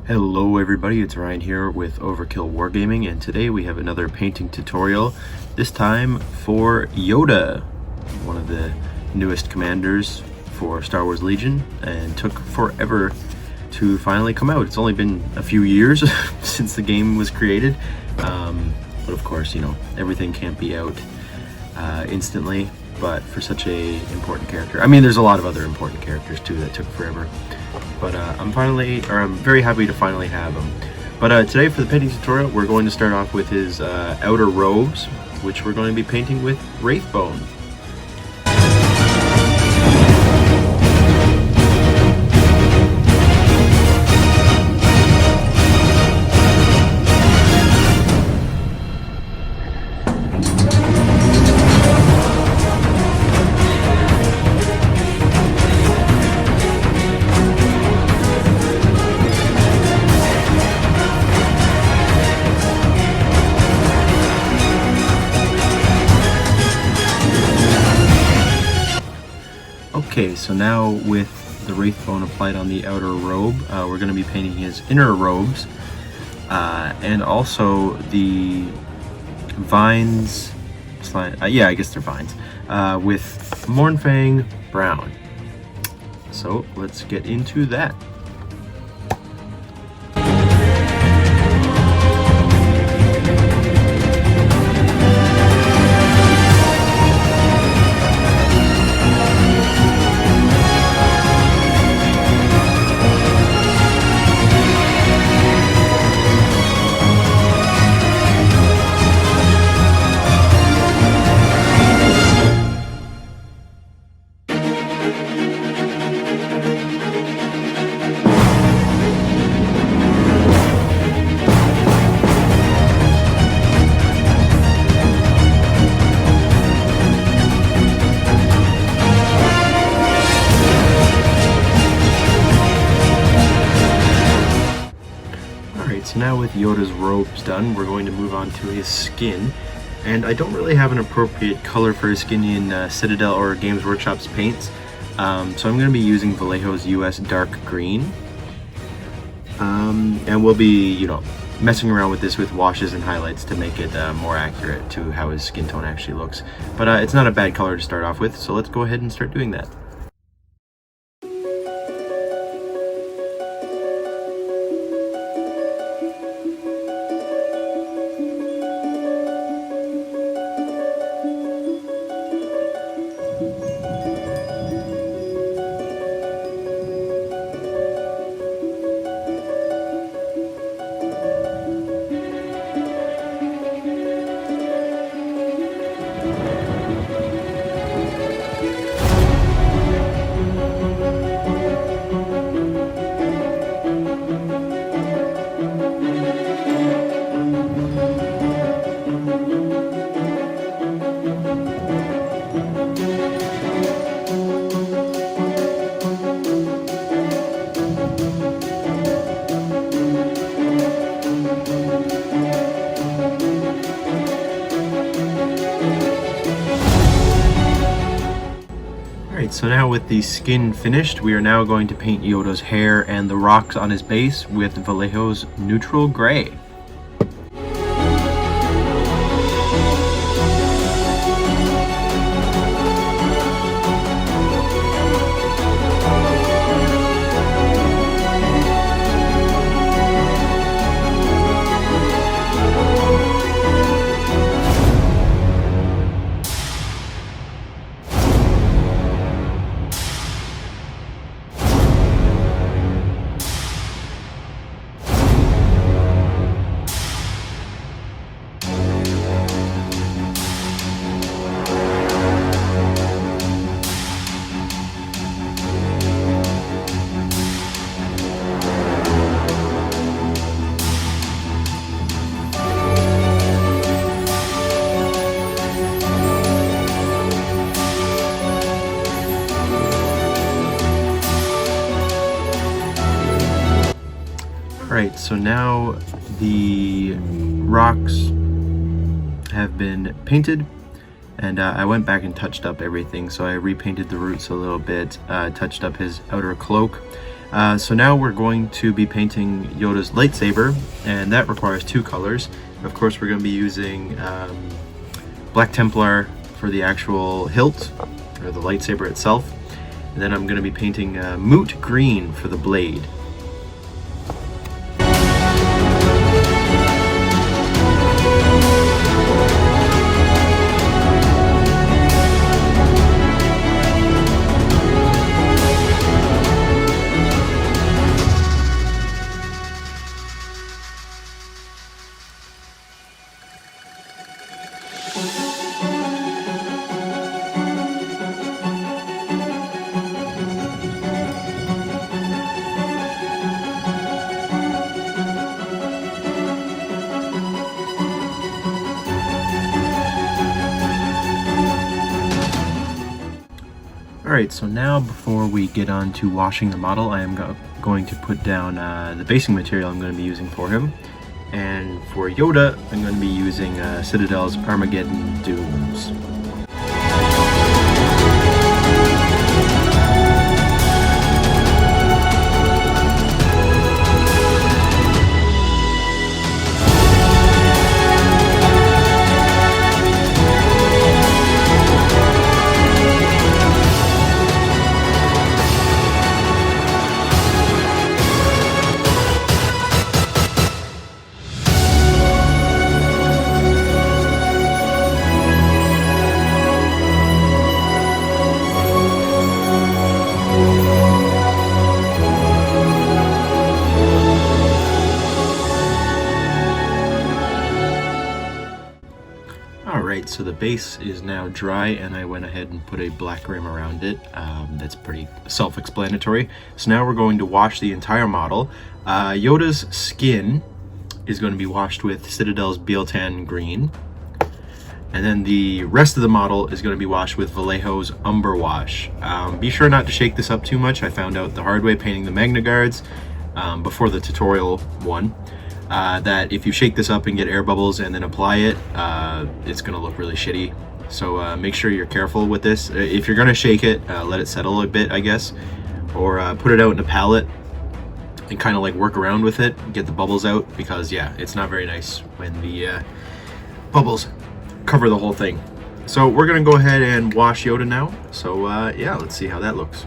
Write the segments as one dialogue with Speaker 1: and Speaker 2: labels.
Speaker 1: Hello everybody, it's Ryan here with Overkill Wargaming, and today we have another painting tutorial, this time for Yoda, one of the newest commanders for Star Wars Legion, and took forever to finally come out. It's only been a few years since the game was created, but of course, you know, everything can't be out instantly, but for such a important character. I mean, there's a lot of other important characters too that took forever. But I'm very happy to finally have him. But today for the painting tutorial, we're going to start off with his outer robes, which we're going to be painting with Wraithbone. Okay, so now with the Wraithbone applied on the outer robe, we're going to be painting his inner robes, and also the vines, yeah, I guess they're vines, with Mournfang Brown. So let's get into that. So now with Yoda's robes done, we're going to move on to his skin. And I don't really have an appropriate color for his skin in Citadel or Games Workshop's paints. So I'm going to be using Vallejo's US Dark Green. And we'll be, you know, messing around with this with washes and highlights to make it more accurate to how his skin tone actually looks. But it's not a bad color to start off with, so let's go ahead and start doing that. So now with the skin finished, we are now going to paint Yoda's hair and the rocks on his base with Vallejo's Neutral Gray. Alright, so now the rocks have been painted, and I went back and touched up everything. So I repainted the roots a little bit, touched up his outer cloak. So now we're going to be painting Yoda's lightsaber, and that requires 2 colors. Of course, we're going to be using Black Templar for the actual hilt, or the lightsaber itself. And then I'm going to be painting Moot Green for the blade. Alright, so now before we get on to washing the model, I am going to put down the basing material I'm going to be using for him. And for Yoda, I'm going to be using Citadel's Armageddon Dunes. Alright, so the base is now dry, and I went ahead and put a black rim around it. That's pretty self-explanatory. So now we're going to wash the entire model. Yoda's skin is going to be washed with Citadel's Bieltan Green. And then the rest of the model is going to be washed with Vallejo's Umber Wash. Be sure not to shake this up too much. I found out the hard way painting the Magna Guards before the tutorial one. That if you shake this up and get air bubbles and then apply it, it's going to look really shitty. So make sure you're careful with this. If you're going to shake it, let it settle a bit, I guess. Or put it out in a palette and kind of like work around with it, get the bubbles out, because yeah, it's not very nice when the bubbles cover the whole thing. So we're going to go ahead and wash Yoda now. So yeah, let's see how that looks.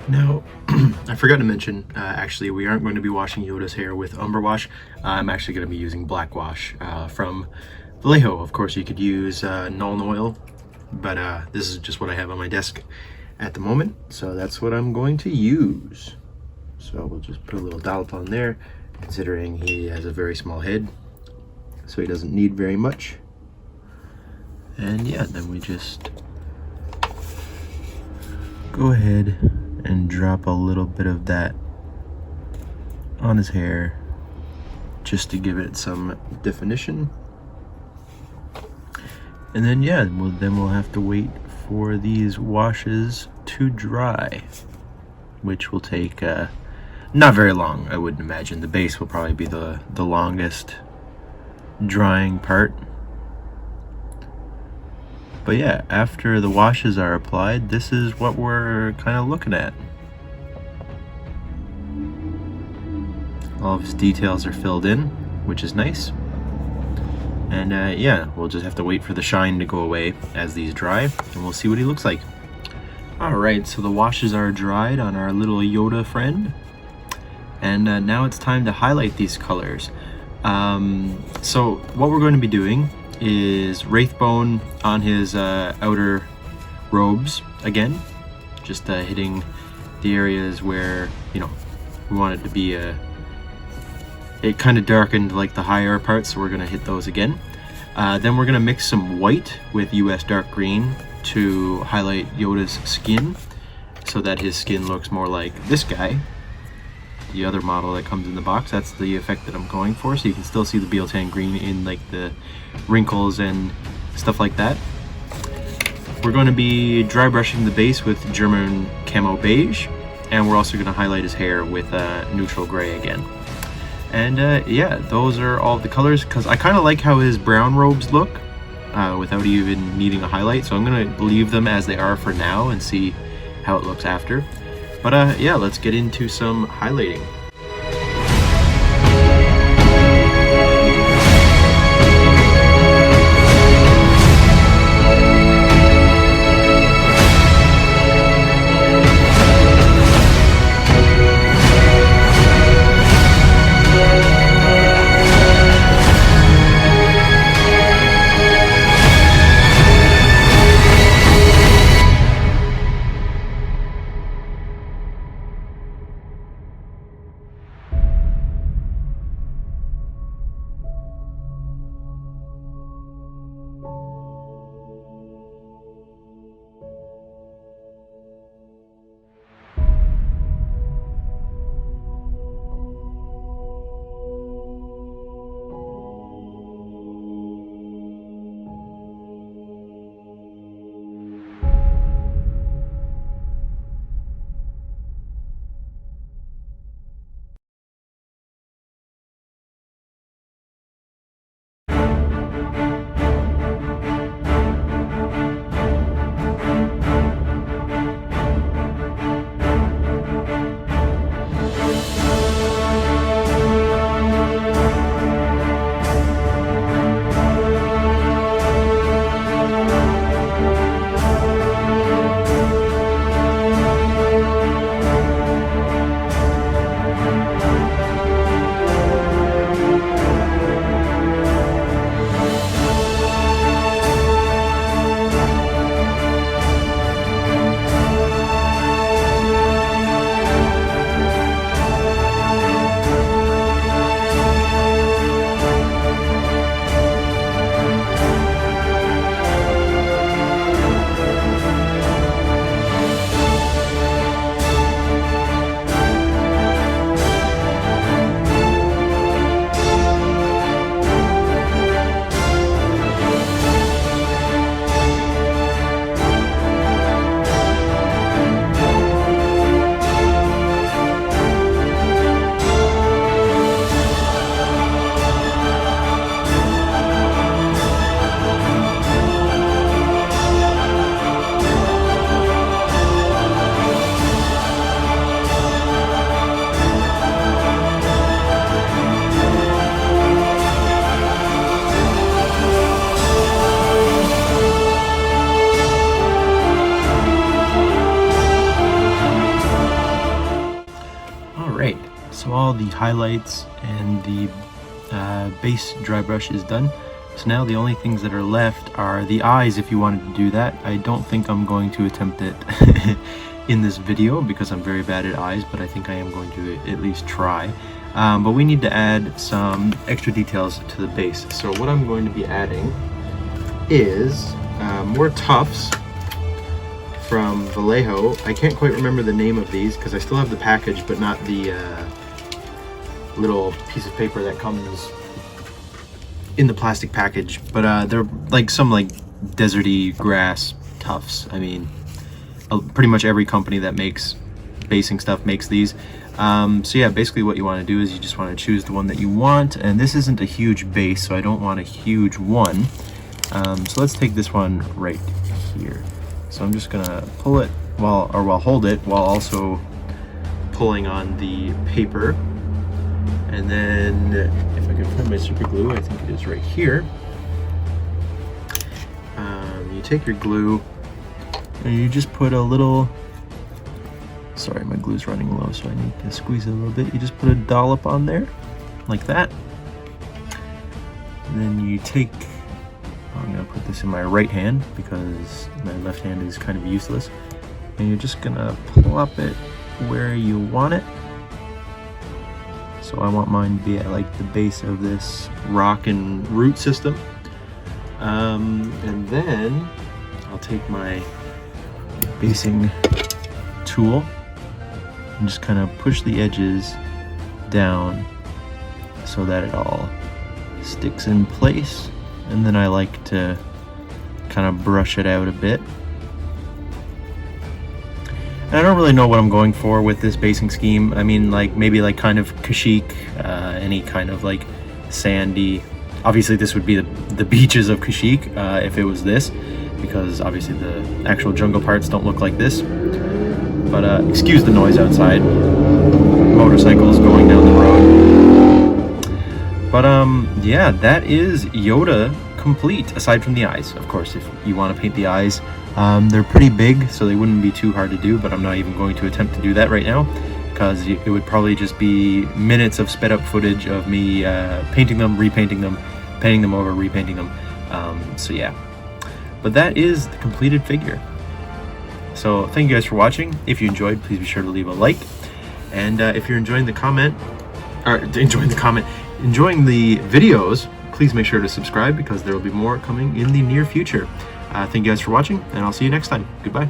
Speaker 1: Now, I forgot to mention, actually, we aren't going to be washing Yoda's hair with Umber Wash. I'm actually going to be using Black Wash from Vallejo. Of course, you could use Nuln Oil, but this is just what I have on my desk at the moment, so that's what I'm going to use. So we'll just put a little dollop on there, considering he has a very small head, so he doesn't need very much. And yeah, then we just go ahead and drop a little bit of that on his hair just to give it some definition. And then yeah, we'll have to wait for these washes to dry, which will take not very long, I wouldn't imagine. The base will probably be the longest drying part. But yeah, after the washes are applied, this is what we're kind of looking at. All of his details are filled in, which is nice. And yeah, we'll just have to wait for the shine to go away as these dry, and we'll see what he looks like. Alright, so the washes are dried on our little Yoda friend. And now it's time to highlight these colors. So what we're going to be doing is Wraithbone on his outer robes again. Just hitting the areas where, you know, we want it to be it kind of darkened like the higher parts, so we're going to hit those again. Then we're going to mix some white with US dark green to highlight Yoda's skin, so that his skin looks more like this guy, the other model that comes in the box. That's the effect that I'm going for, so you can still see the Bealtan green in like the wrinkles and stuff like that. We're going to be dry brushing the base with German Camo Beige, and we're also going to highlight his hair with neutral gray again. And yeah, those are all the colors, because I kind of like how his brown robes look without even needing a highlight, so I'm going to leave them as they are for now and see how it looks after. But yeah, let's get into some highlighting. So all the highlights and the base dry brush is done. So now the only things that are left are the eyes, if you wanted to do that. I don't think I'm going to attempt it in this video because I'm very bad at eyes, but I think I am going to at least try. but we need to add some extra details to the base. So what I'm going to be adding is more tufts from Vallejo. I can't quite remember the name of these because I still have the package, but not the little piece of paper that comes in the plastic package. But they're like some like deserty grass tufts. I mean, pretty much every company that makes basing stuff makes these. So yeah, basically what you want to do is you just want to choose the one that you want, and this isn't a huge base, so I don't want a huge one. So let's take this one right here. So I'm just gonna pull it while hold it while also pulling on the paper. And then if I can find my super glue, I think it is right here. You take your glue and you just put a little, sorry, my glue's running low, so I need to squeeze it a little bit. You just put a dollop on there like that. And then you take, I'm gonna put this in my right hand because my left hand is kind of useless. And you're just gonna plop it where you want it. So I want mine to be at like the base of this rock and root system. And then I'll take my basing tool and just kind of push the edges down so that it all sticks in place. And then I like to kind of brush it out a bit. And I don't really know what I'm going for with this basing scheme. I mean, like maybe like kind of Kashyyyk, any kind of like sandy. Obviously this would be the beaches of Kashyyyk if it was this, because obviously the actual jungle parts don't look like this. But excuse the noise outside. Motorcycles going down the road. But yeah, that is Yoda complete, aside from the eyes. Of course, if you want to paint the eyes, they're pretty big, so they wouldn't be too hard to do, but I'm not even going to attempt to do that right now, because it would probably just be minutes of sped up footage of me painting them, repainting them, painting them over, repainting them. So yeah, but that is the completed figure. So thank you guys for watching. If you enjoyed, please be sure to leave a like, and if you're enjoying the videos, please make sure to subscribe because there will be more coming in the near future. Thank you guys for watching, and I'll see you next time. Goodbye.